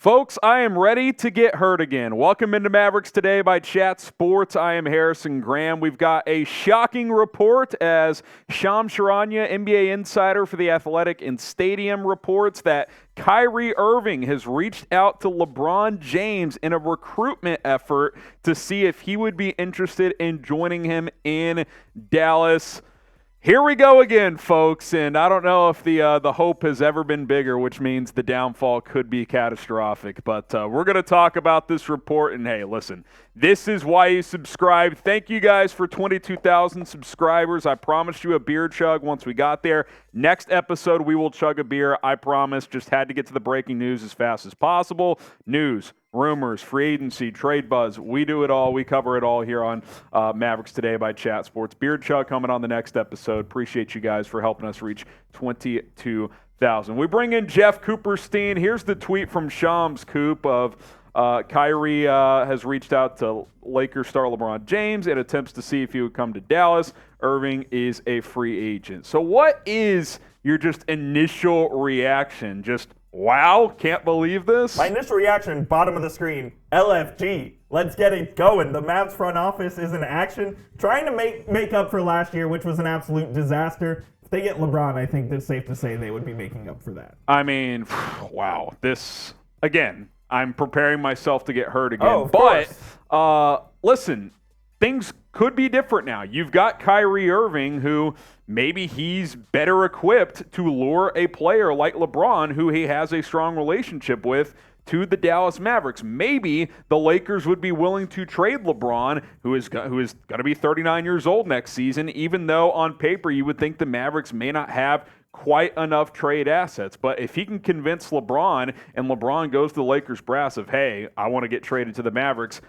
Folks, I am ready to get hurt again. Welcome into Mavericks Today by Chat Sports. I am Harrison Graham. We've got a shocking report as Shams Charania, NBA insider for The Athletic and Stadium, reports that Kyrie Irving has reached out to LeBron James in a recruitment effort to see if he would be interested in joining him in Dallas. Here we go again, folks, and I don't know if the hope has ever been bigger, which means the downfall could be catastrophic. But we're going to talk about this report, and hey, listen, this is why you subscribe. Thank you guys for 22,000 subscribers. I promised you a beer chug once we got there. Next episode, we will chug a beer, I promise. Just had to get to the breaking news as fast as possible. News, rumors, free agency, trade buzz. We do it all. We cover it all here on Mavericks Today by Chat Sports. Beer chug coming on the next episode. Appreciate you guys for helping us reach 22,000. We bring in Jeff Cooperstein. Here's the tweet from Shams Coop of Kyrie has reached out to Lakers star LeBron James in attempts to see if he would come to Dallas. Irving is a free agent. So what is your just initial reaction? Just, wow, can't believe this? My initial reaction, bottom of the screen, LFG. Let's get it going. The Mavs front office is in action, trying to make up for last year, which was an absolute disaster. If they get LeBron, I think it's safe to say they would be making up for that. I mean, wow. This, again, I'm preparing myself to get hurt again. Oh, of course. Listen, things could be different now. You've got Kyrie Irving, who maybe he's better equipped to lure a player like LeBron, who he has a strong relationship with, to the Dallas Mavericks. Maybe the Lakers would be willing to trade LeBron, who is going to be 39 years old next season, even though on paper you would think the Mavericks may not have quite enough trade assets. But if he can convince LeBron and LeBron goes to the Lakers brass of, hey, I want to get traded to the Mavericks,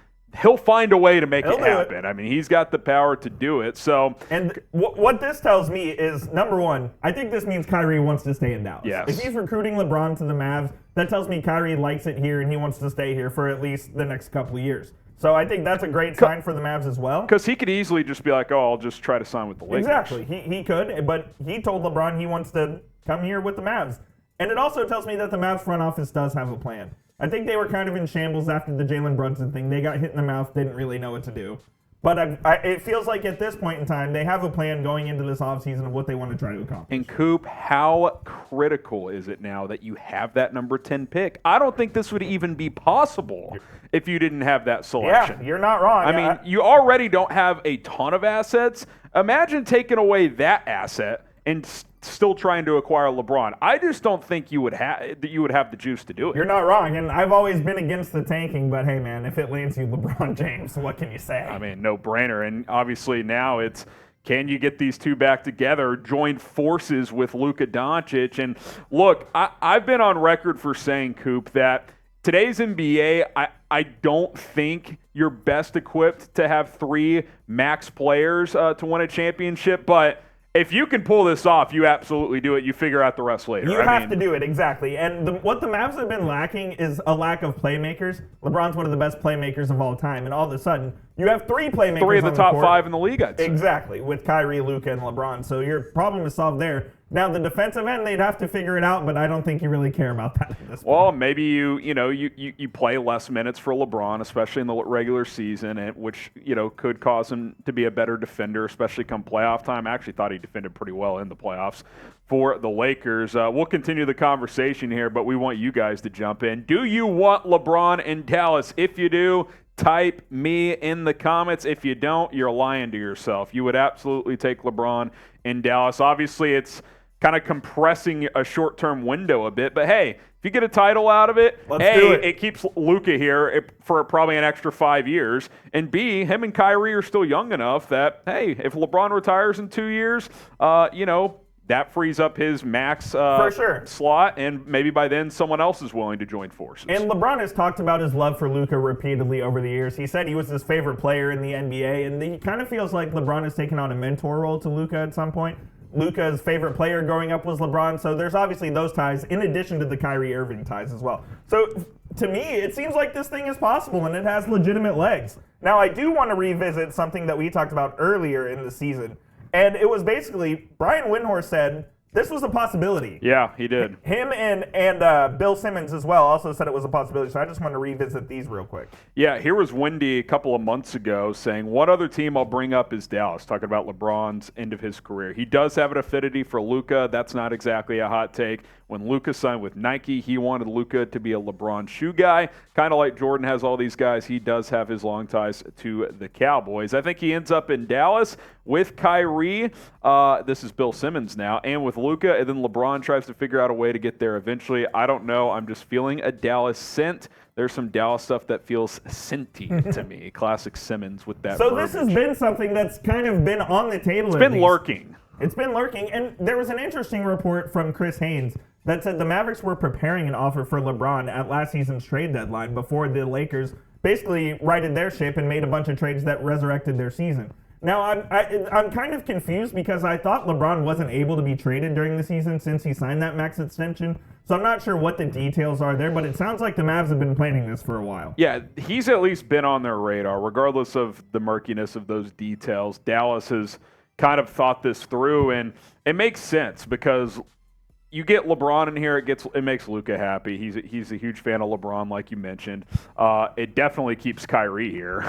he'll find a way to make it happen. I mean, he's got the power to do it. So, and what this tells me is, number one, I think this means Kyrie wants to stay in Dallas. Yes. If he's recruiting LeBron to the Mavs, that tells me Kyrie likes it here and he wants to stay here for at least the next couple of years. So I think that's a great sign for the Mavs as well. Because he could easily just be like, oh, I'll just try to sign with the Lakers. Exactly. He could, but he told LeBron he wants to come here with the Mavs. And it also tells me that the Mavs front office does have a plan. I think they were kind of in shambles after the Jalen Brunson thing. They got hit in the mouth, didn't really know what to do. But it feels like at this point in time, they have a plan going into this offseason of what they want to try to accomplish. And Coop, how critical is it now that you have that number 10 pick? I don't think this would even be possible if you didn't have that selection. Yeah, you're not wrong. I mean, you already don't have a ton of assets. Imagine taking away that asset and still trying to acquire LeBron. I just don't think you would have the juice to do it. You're not wrong, and I've always been against the tanking, but hey, man, if it lands you LeBron James, what can you say? I mean, no brainer. And obviously now it's, can you get these two back together, join forces with Luka Doncic? And look, I've been on record for saying, Coop, that today's NBA, I don't think you're best equipped to have three max players to win a championship, but if you can pull this off, you absolutely do it. You figure out the rest later. You have to do it, exactly. And what the Mavs have been lacking is a lack of playmakers. LeBron's one of the best playmakers of all time, and all of a sudden, you have three playmakers. Three of the top court. five in the league, I'd say. Exactly, with Kyrie, Luka, and LeBron. So your problem is solved there. Now, the defensive end, they'd have to figure it out, but I don't think you really care about that at this point. Well, maybe you play less minutes for LeBron, especially in the regular season, which could cause him to be a better defender, especially come playoff time. I actually thought he defended pretty well in the playoffs for the Lakers. We'll continue the conversation here, but we want you guys to jump in. Do you want LeBron in Dallas? If you do, type me in the comments. If you don't, you're lying to yourself. You would absolutely take LeBron in Dallas. Obviously, it's kind of compressing a short-term window a bit. But, hey, if you get a title out of it, it keeps Luka here for probably an extra 5 years. And, B, him and Kyrie are still young enough that, hey, if LeBron retires in 2 years, that frees up his max slot, and maybe by then someone else is willing to join forces. And LeBron has talked about his love for Luka repeatedly over the years. He said he was his favorite player in the NBA, and he kind of feels like LeBron has taken on a mentor role to Luka at some point. Luka's favorite player growing up was LeBron, so there's obviously those ties in addition to the Kyrie Irving ties as well. So to me, it seems like this thing is possible and it has legitimate legs. Now, I do want to revisit something that we talked about earlier in the season, and it was basically Brian Windhorst said This was a possibility. Yeah, he did. Him and Bill Simmons as well also said it was a possibility, so I just want to revisit these real quick. Yeah, here was Wendy a couple of months ago saying, what other team I'll bring up is Dallas, talking about LeBron's end of his career. He does have an affinity for Luka. That's not exactly a hot take. When Luka signed with Nike, he wanted Luka to be a LeBron shoe guy. Kind of like Jordan has all these guys, he does have his long ties to the Cowboys. I think he ends up in Dallas with Kyrie. This is Bill Simmons now, and with Luka, and then LeBron tries to figure out a way to get there eventually. I don't know. I'm just feeling a Dallas scent. There's some Dallas stuff that feels scenty to me. Classic Simmons with that. So verbiage. This has been something that's kind of been on the table. It's been lurking. It's been lurking, and there was an interesting report from Chris Haynes that said the Mavericks were preparing an offer for LeBron at last season's trade deadline before the Lakers basically righted their ship and made a bunch of trades that resurrected their season. Now, I'm kind of confused because I thought LeBron wasn't able to be traded during the season since he signed that max extension. So I'm not sure what the details are there, but it sounds like the Mavs have been planning this for a while. Yeah, he's at least been on their radar, regardless of the murkiness of those details. Dallas has kind of thought this through, and it makes sense because you get LeBron in here, it makes Luka happy. He's a huge fan of LeBron, like you mentioned. It definitely keeps Kyrie here.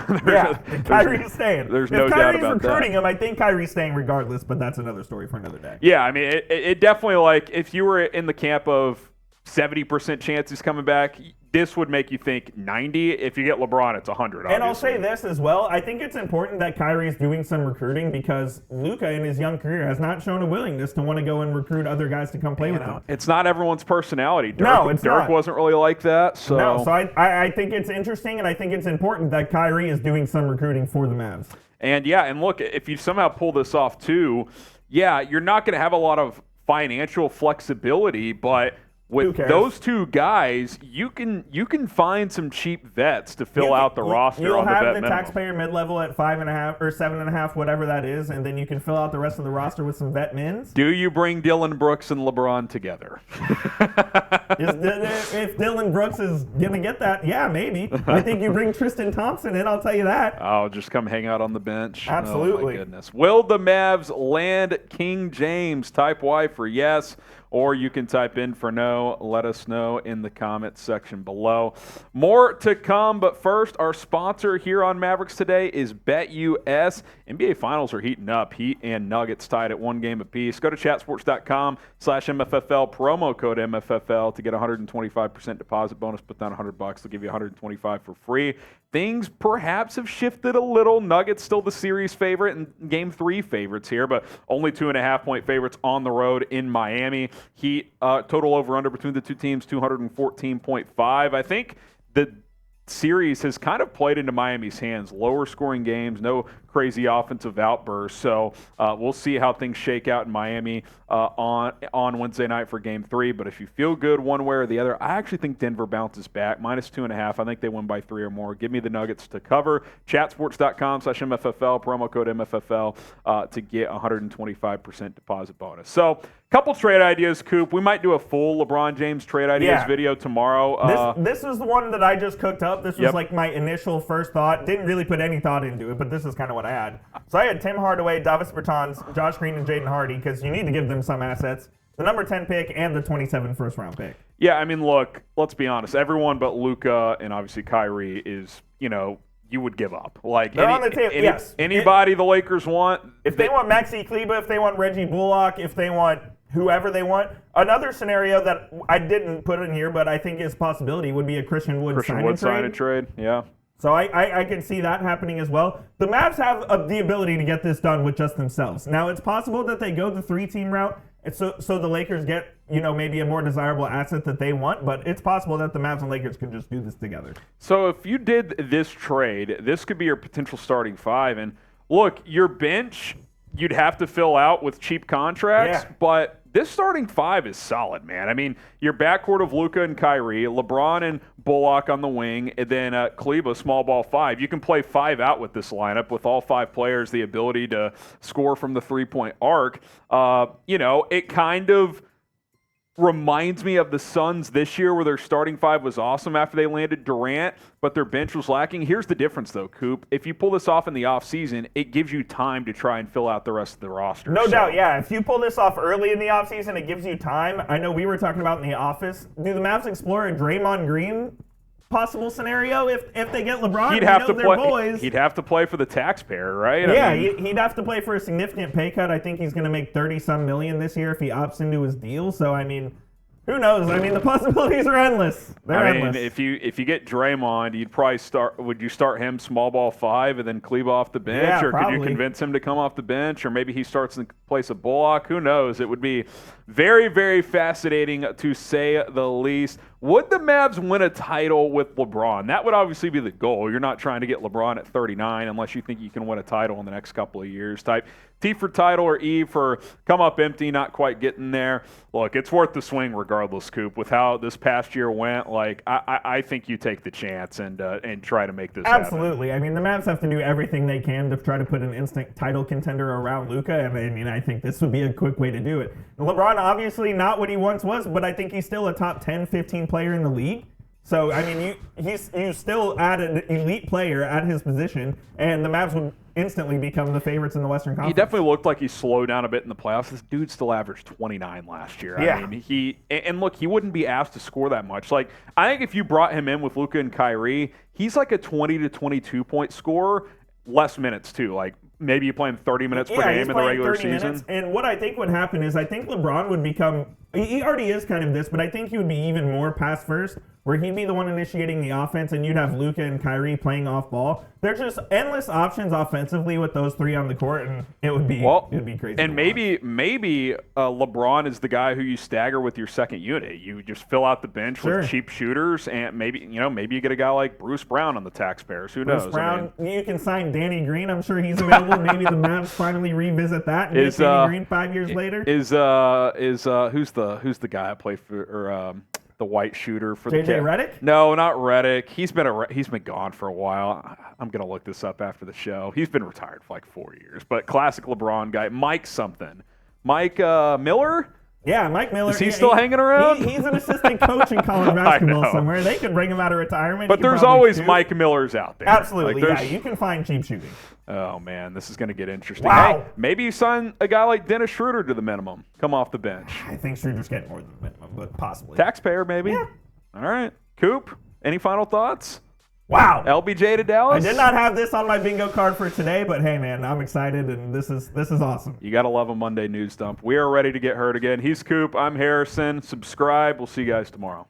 Kyrie's staying. There's no doubt about that. If Kyrie's recruiting him, I think Kyrie's staying regardless, but that's another story for another day. Yeah, I mean, it definitely, like, if you were in the camp of 70% chance he's coming back, this would make you think 90. If you get LeBron, it's 100. Obviously. And I'll say this as well. I think it's important that Kyrie is doing some recruiting because Luka in his young career has not shown a willingness to want to go and recruit other guys to come play with him. It's not everyone's personality. Dirk wasn't really like that. So. No, so I think it's interesting, and I think it's important that Kyrie is doing some recruiting for the Mavs. And look, if you somehow pull this off too, you're not going to have a lot of financial flexibility, but with those two guys, you can find some cheap vets to fill out the roster on the vet minimum. You'll have the taxpayer mid-level at 5.5 or 7.5, whatever that is, and then you can fill out the rest of the roster with some vet mins. Do you bring Dylan Brooks and LeBron together? If Dylan Brooks is going to get that, yeah, maybe. I think you bring Tristan Thompson in, I'll tell you that. Oh, just come hang out on the bench. Absolutely. Oh, my goodness. Will the Mavs land King James? Type Y for yes, or you can type in for no. Let us know in the comments section below. More to come, but first, our sponsor here on Mavericks Today is BetUS. NBA Finals are heating up. Heat and Nuggets tied at 1 game apiece. Go to chatsports.com/MFFL, promo code MFFL to get a 125% deposit bonus. Put down $100. They'll give you $125 for free. Things perhaps have shifted a little. Nuggets still the series favorite and Game 3 favorites here, but only 2.5-point favorites on the road in Miami. Heat total over-under between the two teams, 214.5. I think the series has kind of played into Miami's hands. Lower scoring games, no crazy offensive outbursts. So we'll see how things shake out in Miami on Wednesday night for Game 3. But if you feel good one way or the other, I actually think Denver bounces back. -2.5. I think they win by 3 or more. Give me the Nuggets to cover. Chatsports.com/MFFL, promo code MFFL to get 125% deposit bonus. So couple trade ideas, Coop. We might do a full LeBron James trade ideas video tomorrow. This is the one that I just cooked up. This was like my initial first thought. Didn't really put any thought into it, but this is kind of what I had. So I had Tim Hardaway, Davis Bertans, Josh Green, and Jaden Hardy because you need to give them some assets. The number 10 pick and the 27 first-round pick. Yeah, I mean, look, let's be honest. Everyone but Luka and obviously Kyrie is, you would give up. Like they're on the table. Yes. Anybody the Lakers want. If they want Maxi, Kleber, if they want Reggie Bullock, if they want whoever they want. Another scenario that I didn't put in here, but I think is a possibility, would be a Christian Wood sign and trade. Yeah. So I can see that happening as well. The Mavs have the ability to get this done with just themselves. Now, it's possible that they go the 3-team route, and so the Lakers get, maybe a more desirable asset that they want, but it's possible that the Mavs and Lakers can just do this together. So if you did this trade, this could be your potential starting 5. And look, your bench, you'd have to fill out with cheap contracts, but this starting 5 is solid, man. I mean, your backcourt of Luka and Kyrie, LeBron and Bullock on the wing, and then Kleber, small ball 5. You can play 5 out with this lineup with all 5 players, the ability to score from the 3-point arc. It kind of reminds me of the Suns this year where their starting five was awesome after they landed Durant, but their bench was lacking. Here's the difference, though, Coop. If you pull this off in the offseason, it gives you time to try and fill out the rest of the roster. No doubt, yeah. If you pull this off early in the offseason, it gives you time. I know we were talking about in the office. Do the Mavs explore a Draymond Green possible scenario if they get LeBron? He'd have to play. He'd have to play for the taxpayer, right? Yeah, he'd have to play for a significant pay cut. I think he's going to make $30-some million this year if he opts into his deal. So I mean, who knows? I mean, the possibilities are endless. They're endless. If you get Draymond, you'd probably start. Would you start him small ball 5 and then Kleber off the bench, Yeah, or probably. could you convince him to come off the bench, or maybe he starts in place of Bullock? Who knows? It would be very, very fascinating to say the least. Would the Mavs win a title with LeBron? That would obviously be the goal. You're not trying to get LeBron at 39 unless you think you can win a title in the next couple of years. Type T for title or E for come up empty, not quite getting there. Look, it's worth the swing regardless, Coop. With how this past year went, like I think you take the chance and try to make this Absolutely. happen. I mean, the Mavs have to do everything they can to try to put an instant title contender around Luka, and I mean, I think this would be a quick way to do it. LeBron, obviously not what he once was, but I think he's still a top 10, 15 player in the league. So, I mean, you still add an elite player at his position, and the Mavs would instantly become the favorites in the Western Conference. He definitely looked like he slowed down a bit in the playoffs. This dude still averaged 29 last year. Yeah. I mean, and look, he wouldn't be asked to score that much. Like, I think if you brought him in with Luka and Kyrie, he's like a 20 to 22 point scorer, less minutes too. Like, maybe you play him 30 minutes per game in the regular season. And what I think would happen is I think LeBron would become, he already is kind of this, but I think he would be even more pass first, where he'd be the one initiating the offense and you'd have Luka and Kyrie playing off ball. There's just endless options offensively with those three on the court, and it would be crazy. And maybe LeBron is the guy who you stagger with your second unit. You just fill out the bench with cheap shooters, and maybe you get a guy like Bruce Brown on the taxpayers. Who knows? Bruce Brown, you can sign Danny Green. I'm sure he's available. Maybe the Mavs finally revisit that and get Danny Green 5 years later. Who's the guy I play for? The white shooter for JJ Redick? No, not Redick. He's been gone for a while. I'm gonna look this up after the show. He's been retired for like 4 years. But classic LeBron guy, Mike Miller. Yeah, Mike Miller. Is he still hanging around? He's an assistant coach in college basketball somewhere. They could bring him out of retirement. But there's always Mike Millers out there. Absolutely, yeah. You can find cheap shooting. Oh, man, this is going to get interesting. Wow. Hey, maybe you sign a guy like Dennis Schroeder to the minimum. Come off the bench. I think Schroeder's getting more than the minimum, but possibly. Taxpayer, maybe. Yeah. All right. Coop, any final thoughts? Wow. LBJ to Dallas? I did not have this on my bingo card for today, but hey, man, I'm excited, and this is awesome. You got to love a Monday news dump. We are ready to get hurt again. He's Coop. I'm Harrison. Subscribe. We'll see you guys tomorrow.